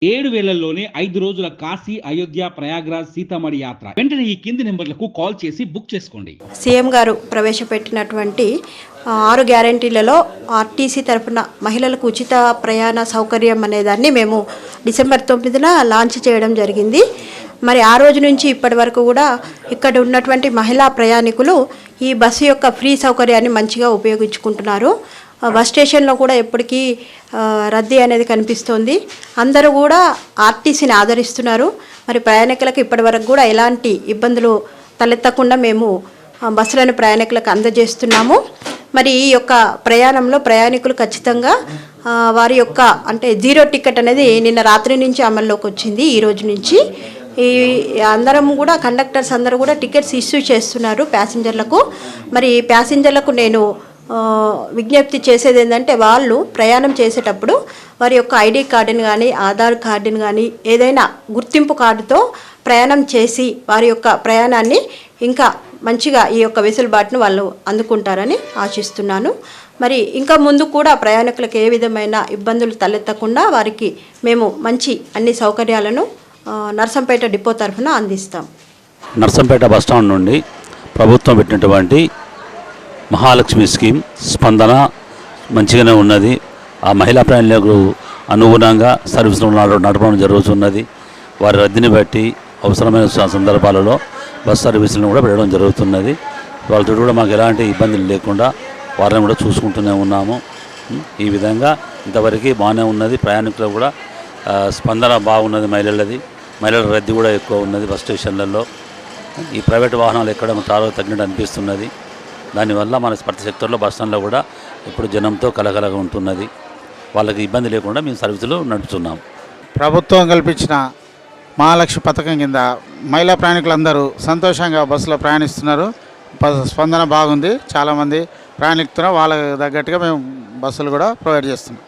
7 వేళల్లోనే 5 రోజుల కాశీ, అయోధ్య, ప్రయాగ్రాజ్, సీతామఢి యాత్ర. వెంటనే ఈ కింది నెంబర్లకు కాల్ చేసి బుక్ చేసుకోండి. సీఎం గారు ప్రవేశపెట్టినటువంటి 6 గ్యారంటీలలో ఆర్టీసీ తరఫున మహిళలకు ఉచిత ప్రయాణ సౌకర్యం అనేదాన్ని మేము డిసెంబర్ 9న లాంచ్ చేయడం జరిగింది. మరి ఆ రోజు నుంచి ఇప్పటి వరకు కూడా ఇక్కడ ఉన్నటువంటి మహిళా ప్రయాణికులు ఈ బస్సు యొక్క ఫ్రీ సౌకర్యాన్ని మంచిగా ఉపయోగించుకుంటున్నారు. బస్ స్టేషన్లో కూడా ఎప్పటికీ రద్దీ అనేది కనిపిస్తోంది. అందరూ కూడా ఆర్టీసీని ఆదరిస్తున్నారు. మరి ప్రయాణికులకు ఇప్పటి వరకు కూడా ఎలాంటి ఇబ్బందులు తలెత్తకుండా మేము బస్సులను ప్రయాణికులకు అందజేస్తున్నాము. మరి ఈ యొక్క ప్రయాణంలో ప్రయాణికులు ఖచ్చితంగా వారి యొక్క అంటే జీరో టికెట్ అనేది నిన్న రాత్రి నుంచి అమల్లోకి వచ్చింది. ఈ రోజు నుంచి ఈ అందరం కూడా కండక్టర్స్ అందరూ కూడా టికెట్స్ ఇష్యూ చేస్తున్నారు ప్యాసింజర్లకు. మరి ప్యాసింజర్లకు నేను విజ్ఞప్తి చేసేది ఏంటంటే వాళ్ళు ప్రయాణం చేసేటప్పుడు వారి యొక్క ఐడి కార్డుని కానీ ఆధార్ కార్డుని కానీ ఏదైనా గుర్తింపు కార్డుతో ప్రయాణం చేసి వారి యొక్క ప్రయాణాన్ని ఇంకా మంచిగా ఈ యొక్క వెసులుబాటును వాళ్ళు అందుకుంటారని ఆశిస్తున్నాను. మరి ఇంకా ముందు కూడా ప్రయాణికులకు ఏ విధమైన ఇబ్బందులు తలెత్తకుండా వారికి మేము మంచి అన్ని సౌకర్యాలను నర్సంపేట డిపో తరఫున అందిస్తాం. నర్సంపేట బస్టాండ్ నుండి ప్రభుత్వం పెట్టినటువంటి మహాలక్ష్మి స్కీమ్ స్పందన మంచిగానే ఉన్నది. ఆ మహిళా ప్రయాణికులకు అనుగుణంగా సర్వీసులు నడపడం జరుగుతున్నది. వారి రద్దీని బట్టి అవసరమైన సందర్భాలలో బస్ సర్వీసులను కూడా పెట్టడం జరుగుతున్నది. వాళ్ళతో కూడా మాకు ఎలాంటి ఇబ్బందులు లేకుండా వారిని కూడా చూసుకుంటూనే ఉన్నాము. ఈ విధంగా ఇంతవరకు బాగానే ఉన్నది. ప్రయాణికులకు కూడా స్పందన బాగున్నది. మహిళల రద్దీ కూడా ఎక్కువ ఉన్నది బస్ స్టేషన్లలో. ఈ ప్రైవేట్ వాహనాలు ఎక్కడ చాలా తగ్గినట్టు అనిపిస్తున్నది. దానివల్ల మన ప్రతి సెక్టర్లో బస్ స్టాండ్లో కూడా ఇప్పుడు జనంతో కలకలగా ఉంటున్నది. వాళ్ళకి ఇబ్బంది లేకుండా మేము సర్వీసులు నడుపుతున్నాం. ప్రభుత్వం కల్పించిన మహాలక్ష్మి పథకం కింద మహిళా ప్రయాణికులందరూ సంతోషంగా బస్సులో ప్రయాణిస్తున్నారు. స్పందన బాగుంది. చాలామంది ప్రయాణిస్తున్నారు. వాళ్ళకి తగ్గట్టుగా మేము బస్సులు కూడా ప్రొవైడ్ చేస్తున్నాం.